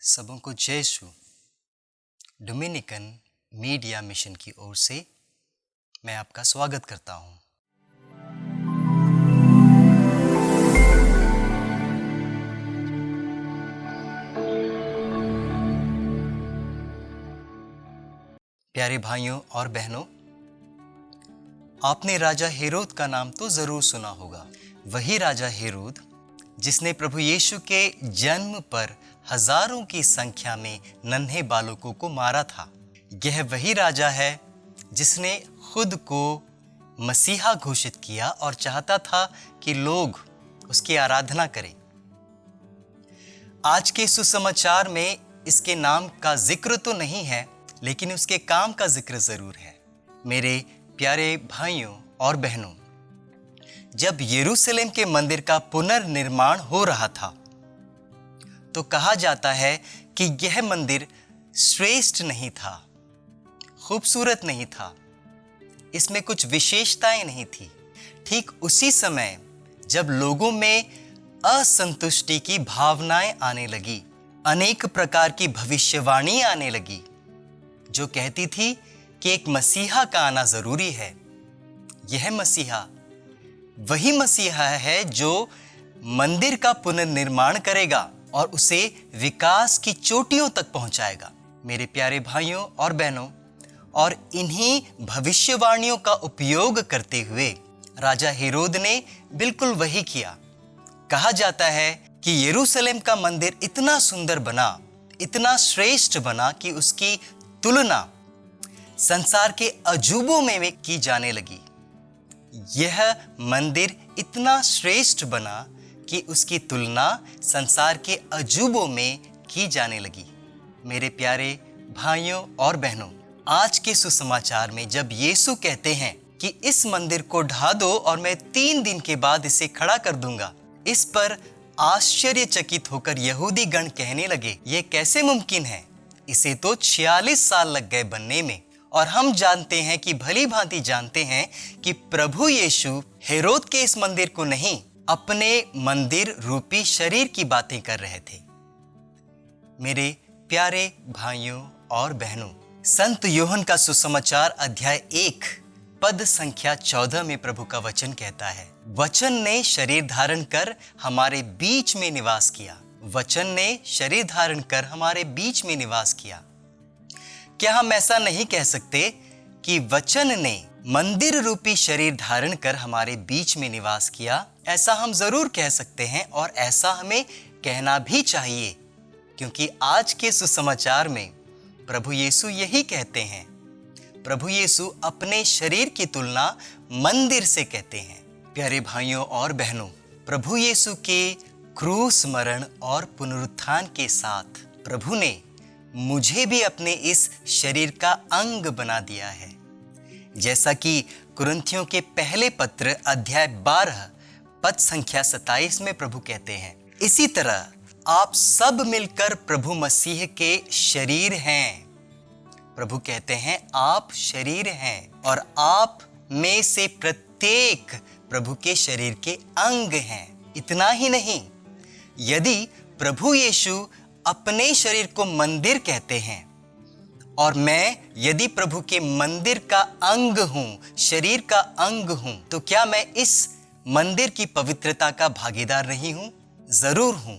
सबों को जय यीशु। डोमिनिकन मीडिया मिशन की ओर से मैं आपका स्वागत करता हूं। प्यारे भाइयों और बहनों, आपने राजा हेरोद का नाम तो जरूर सुना होगा। वही राजा हेरोद जिसने प्रभु यीशु के जन्म पर हजारों की संख्या में नन्हे बालकों को मारा था। यह वही राजा है जिसने खुद को मसीहा घोषित किया और चाहता था कि लोग उसकी आराधना करें। आज के सुसमाचार में इसके नाम का जिक्र तो नहीं है, लेकिन उसके काम का जिक्र जरूर है। मेरे प्यारे भाइयों और बहनों, जब यरूशलेम के मंदिर का पुनर्निर्माण हो रहा था तो कहा जाता है कि यह मंदिर श्रेष्ठ नहीं था, खूबसूरत नहीं था, इसमें कुछ विशेषताएं नहीं थी। ठीक उसी समय जब लोगों में असंतुष्टि की भावनाएं आने लगी, अनेक प्रकार की भविष्यवाणी आने लगी जो कहती थी कि एक मसीहा का आना जरूरी है। यह मसीहा वही मसीहा है जो मंदिर का पुनर्निर्माण करेगा और उसे विकास की चोटियों तक पहुंचाएगा। मेरे प्यारे भाइयों और बहनों, और इन्हीं भविष्यवाणियों का उपयोग करते हुए राजा हेरोद ने बिल्कुल वही किया। कहा जाता है कि यरूशलेम का मंदिर इतना सुंदर बना, इतना श्रेष्ठ बना कि उसकी तुलना संसार के अजूबों में की जाने लगी। यह मंदिर इतना श्रेष्ठ बना कि उसकी तुलना संसार के अजूबों में की जाने लगी। मेरे प्यारे भाइयों और बहनों, आज के सुसमाचार में जब यीशु कहते हैं कि इस मंदिर को ढा दो और मैं 3 दिन के बाद इसे खड़ा कर दूंगा, इस पर आश्चर्यचकित होकर यहूदी गण कहने लगे, ये कैसे मुमकिन है? इसे तो 46 साल लग गए बनने में। और हम जानते हैं कि भली भांति जानते हैं कि प्रभु यीशु हेरोद के इस मंदिर को नहीं, अपने मंदिर रूपी शरीर की बातें कर रहे थे। मेरे प्यारे भाइयों और बहनों, संत यूहन्ना का सुसमाचार अध्याय 1 पद संख्या 14 में प्रभु का वचन कहता है, वचन ने शरीर धारण कर हमारे बीच में निवास किया। वचन ने शरीर धारण कर हमारे बीच में निवास किया। क्या हम ऐसा नहीं कह सकते कि वचन ने मंदिर रूपी शरीर धारण कर हमारे बीच में निवास किया? ऐसा हम जरूर कह सकते हैं और ऐसा हमें कहना भी चाहिए, क्योंकि आज के सुसमाचार में प्रभु यीशु यही कहते हैं। प्रभु यीशु अपने शरीर की तुलना मंदिर से कहते हैं। प्यारे भाइयों और बहनों, प्रभु यीशु के क्रूस मरण और पुनरुत्थान के साथ प्रभु ने मुझे भी अपने इस शरीर का अंग बना दिया है। जैसा कि कुरिन्थियों के पहले पत्र अध्याय 12 पद संख्या 27 में प्रभु कहते हैं, इसी तरह आप सब मिलकर प्रभु मसीह के शरीर हैं। प्रभु कहते हैं आप शरीर हैं और आप में से प्रत्येक प्रभु के शरीर के अंग हैं। इतना ही नहीं, यदि प्रभु यीशु अपने शरीर को मंदिर कहते हैं और मैं यदि प्रभु के मंदिर का अंग हूं, शरीर का अंग हूं, तो क्या मैं इस मंदिर की पवित्रता का भागीदार नहीं हूं? जरूर हूं।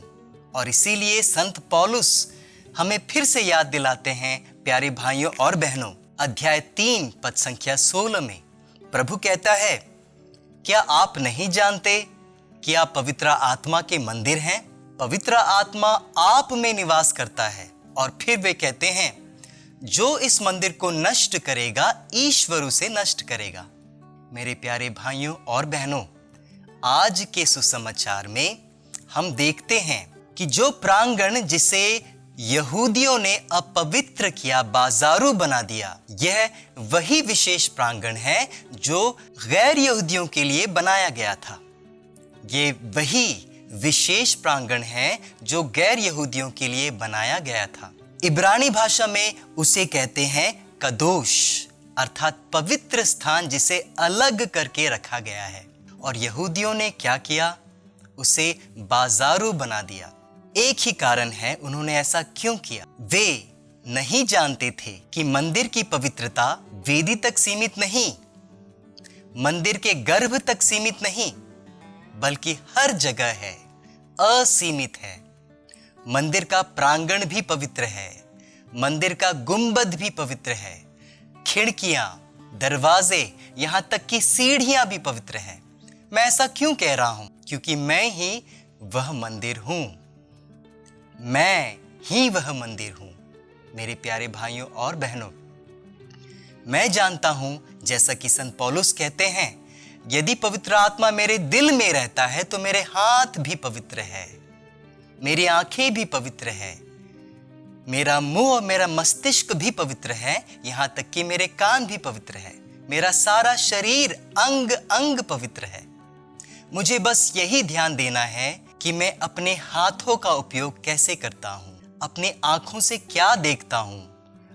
और इसीलिए संत पौलुस हमें फिर से याद दिलाते हैं, प्यारे भाइयों और बहनों, अध्याय 3 पद संख्या 16 में प्रभु कहता है, क्या आप नहीं जानते कि आप पवित्र आत्मा के मंदिर हैं? पवित्र आत्मा आप में निवास करता है। और फिर वे कहते हैं, जो इस मंदिर को नष्ट करेगा ईश्वर उसे नष्ट करेगा। मेरे प्यारे भाइयों और बहनों, आज के सुसमाचार में हम देखते हैं कि जो प्रांगण जिसे यहूदियों ने अपवित्र किया, बाजारू बना दिया, यह वही विशेष प्रांगण है जो गैर यहूदियों के लिए बनाया गया था। ये वही विशेष प्रांगण है जो गैर यहूदियों के लिए बनाया गया था। इब्रानी भाषा में उसे कहते हैं कदोश, अर्थात पवित्र स्थान जिसे अलग करके रखा गया है। और यहूदियों ने क्या किया? उसे बाजारू बना दिया। एक ही कारण है उन्होंने ऐसा क्यों किया। वे नहीं जानते थे कि मंदिर की पवित्रता वेदी तक सीमित नहीं, मंदिर के गर्भ तक सीमित नहीं, बल्कि हर जगह है, असीमित है। मंदिर का प्रांगण भी पवित्र है, मंदिर का गुंबद भी पवित्र है, खिड़कियां, दरवाजे, यहां तक कि सीढ़ियां भी पवित्र हैं। मैं ऐसा क्यों कह रहा हूं? क्योंकि मैं ही वह मंदिर हूं, मैं ही वह मंदिर हूं। मेरे प्यारे भाइयों और बहनों, मैं जानता हूं, जैसा कि संत पौलुस कहते हैं, यदि पवित्र आत्मा मेरे दिल में रहता है तो मेरे हाथ भी पवित्र है, मेरी आंखें भी पवित्र है, मेरा मुंह और मेरा मस्तिष्क भी पवित्र है, यहां तक कि मेरे कान भी पवित्र है, मेरा सारा शरीर अंग अंग पवित्र है। मुझे बस यही ध्यान देना है कि मैं अपने हाथों का उपयोग कैसे करता हूं, अपने आंखों से क्या देखता हूं,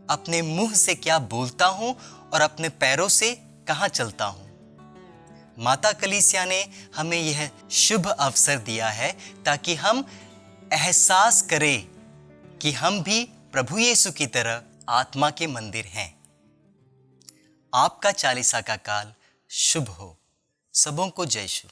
अपने मुंह से क्या बोलता हूं और अपने पैरों से कहां चलता हूं। माता कलीसिया ने हमें यह शुभ अवसर दिया है ताकि हम एहसास करें कि हम भी प्रभु यीशु की तरह आत्मा के मंदिर हैं। आपका चालीसा का काल शुभ हो। सबों को जय यीशु।